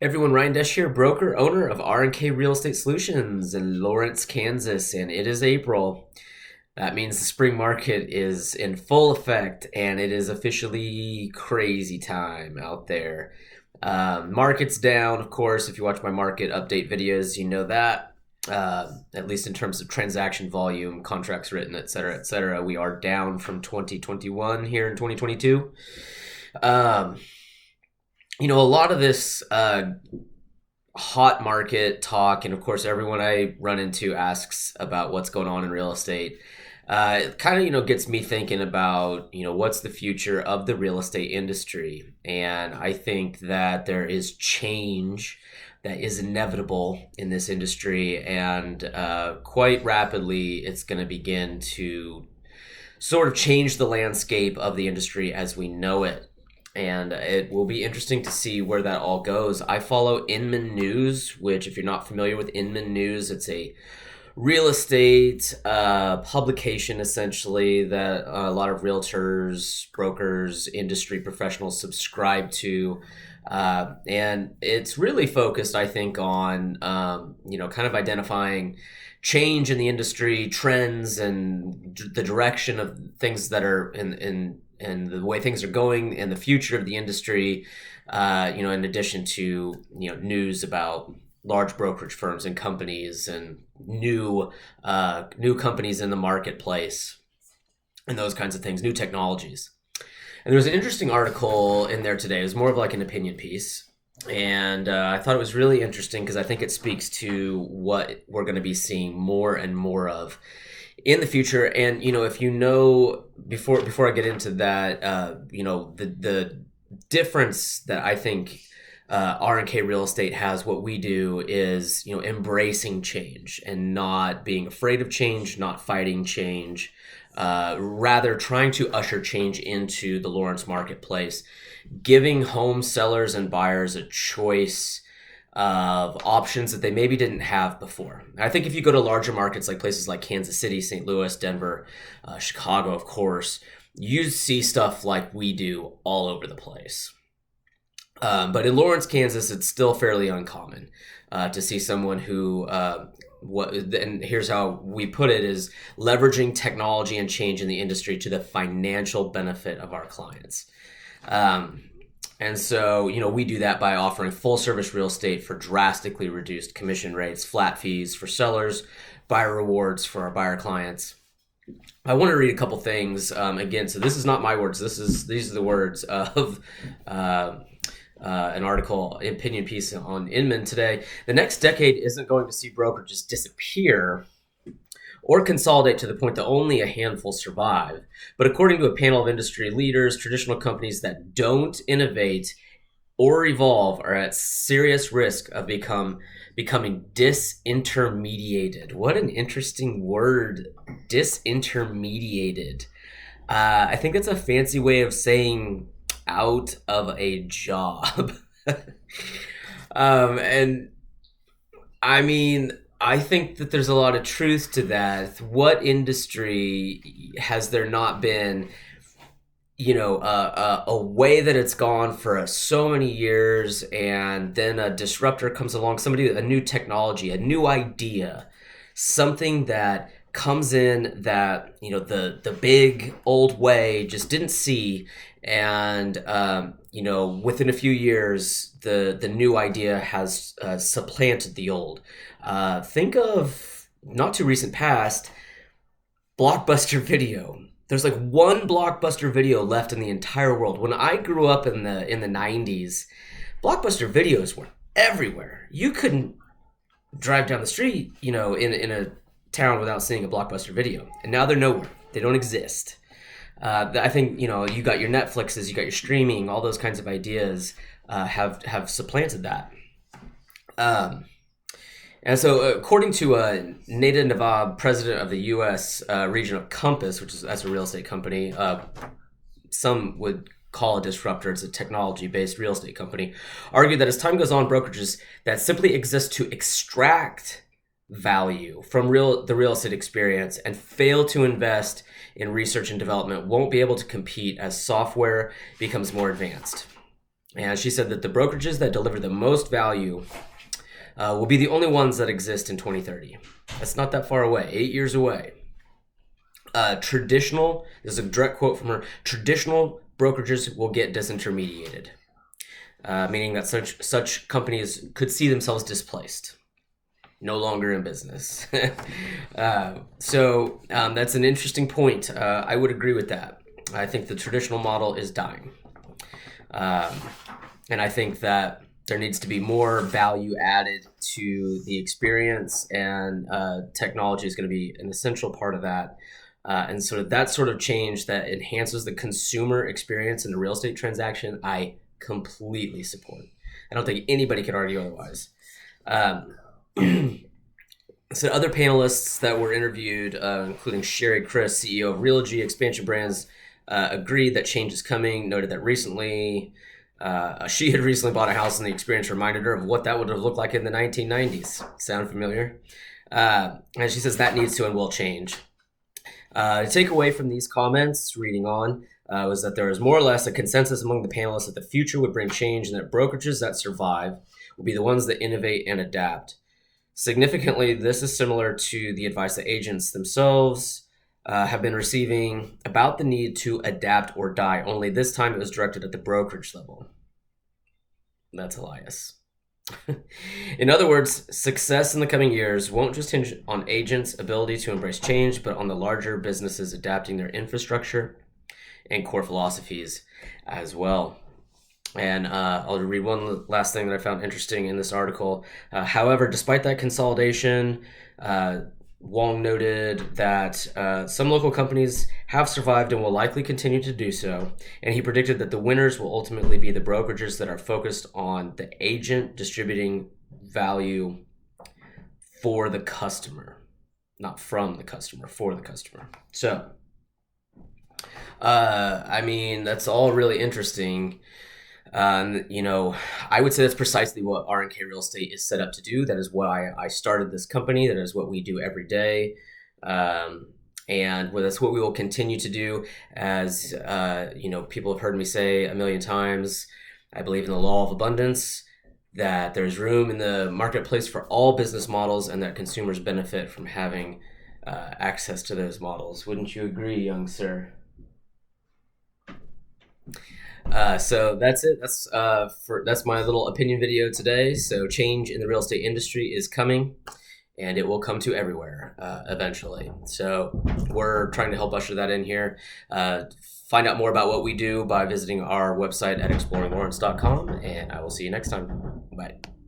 Everyone, Ryan Desch here, broker, owner of R+K Real Estate Solutions in Lawrence, Kansas, and it is April. That means the spring market is in full effect, and it is officially crazy time out there. Market's down, of course. If you watch my market update videos, you know that. At least in terms of transaction volume, contracts written, et cetera, et cetera. We are down from 2021 here in 2022. Um, a lot of this hot market talk, and of course, everyone I run into asks about what's going on in real estate. It kind of, gets me thinking about, what's the future of the real estate industry. And I think that there is change that is inevitable in this industry. And quite rapidly, it's going to begin to sort of change the landscape of the industry as we know it. And it will be interesting to see where that all goes. I follow Inman News, which, if you're not familiar with Inman News, it's a real estate publication essentially that a lot of realtors, brokers, industry professionals subscribe to. And it's really focused, I think, on, kind of identifying change in the industry, trends, and the direction of things that are and the way things are going in the future of the industry, in addition to, news about large brokerage firms and companies and new companies in the marketplace and those kinds of things, new technologies. And there was an interesting article in there today. It was more of like an opinion piece. And I thought it was really interesting because I think it speaks to what we're going to be seeing more and more of in the future. And if before I get into that, the difference that I think R+K Real Estate has, what we do is embracing change and not being afraid of change, not fighting change, rather trying to usher change into the Lawrence marketplace, giving home sellers and buyers a choice of options that they maybe didn't have before. I think if you go to larger markets like places like Kansas City, St. Louis, Denver, Chicago, of course, you see stuff like we do all over the place. But in Lawrence, Kansas, it's still fairly uncommon to see someone who, and here's how we put it, is leveraging technology and change in the industry to the financial benefit of our clients. And so, we do that by offering full service real estate for drastically reduced commission rates, flat fees for sellers, buyer rewards for our buyer clients. I want to read a couple things. Again, so this is not my words. These are the words of an article, opinion piece on Inman today. The next decade isn't going to see brokerages disappear or consolidate to the point that only a handful survive. But according to a panel of industry leaders, traditional companies that don't innovate or evolve are at serious risk of becoming disintermediated. What an interesting word, disintermediated. I think that's a fancy way of saying out of a job. And I mean, I think that there's a lot of truth to that. What industry has there not been, a way that it's gone for so many years, and then a disruptor comes along, a new technology, a new idea, something that comes in that, the big old way just didn't see. And, within a few years, the new idea has supplanted the old. Think of not too recent past, Blockbuster Video. There's like one Blockbuster Video left in the entire world. When I grew up in the 90s, Blockbuster Videos were everywhere. You couldn't drive down the street, in a town without seeing a Blockbuster Video. And now they're nowhere. They don't exist. I think, you got your Netflixes, you got your streaming, all those kinds of ideas have supplanted that. And so according to Nada Nawab, president of the U.S. region of Compass, that's a real estate company, some would call a disruptor, it's a technology-based real estate company, argued that as time goes on, brokerages that simply exist to extract value from the real estate experience and fail to invest in research and development won't be able to compete as software becomes more advanced. And she said that the brokerages that deliver the most value will be the only ones that exist in 2030. That's not that far away, 8 years away. Traditional, this is a direct quote from her, traditional brokerages will get disintermediated, meaning that such companies could see themselves displaced, no longer in business. So that's an interesting point. I would agree with that. I think the traditional model is dying. And I think that there needs to be more value added to the experience, and technology is going to be an essential part of that. And sort of that sort of change that enhances the consumer experience in a real estate transaction, I completely support. I don't think anybody could argue otherwise. So other panelists that were interviewed, including Sherry Chris, CEO of Realogy Expansion Brands, agreed that change is coming, noted that recently she had recently bought a house, and the experience reminded her of what that would have looked like in the 1990s. Sound familiar? And she says that needs to and will change. The takeaway from these comments, reading on, was that there is more or less a consensus among the panelists that the future would bring change, and that brokerages that survive will be the ones that innovate and adapt. Significantly, this is similar to the advice that agents themselves have been receiving about the need to adapt or die, only this time it was directed at the brokerage level. That's Elias. In other words, success in the coming years won't just hinge on agents' ability to embrace change, but on the larger businesses adapting their infrastructure and core philosophies as well. And I'll read one last thing that I found interesting in this article. However, despite that consolidation, Wong noted that some local companies have survived and will likely continue to do so, and he predicted that the winners will ultimately be the brokerages that are focused on the agent distributing value for the customer, not from the customer, for the customer. So, I mean, that's all really interesting. I would say that's precisely what R+K Real Estate is set up to do. That is why I started this company. That is what we do every day. And that's what we will continue to do. As, people have heard me say a million times, I believe in the law of abundance, that there's room in the marketplace for all business models, and that consumers benefit from having access to those models. Wouldn't you agree, young sir? So that's it. That's my little opinion video today. So change in the real estate industry is coming, and it will come to everywhere eventually. So we're trying to help usher that in here. Find out more about what we do by visiting our website at exploringlawrence.com, and I will see you next time. Bye.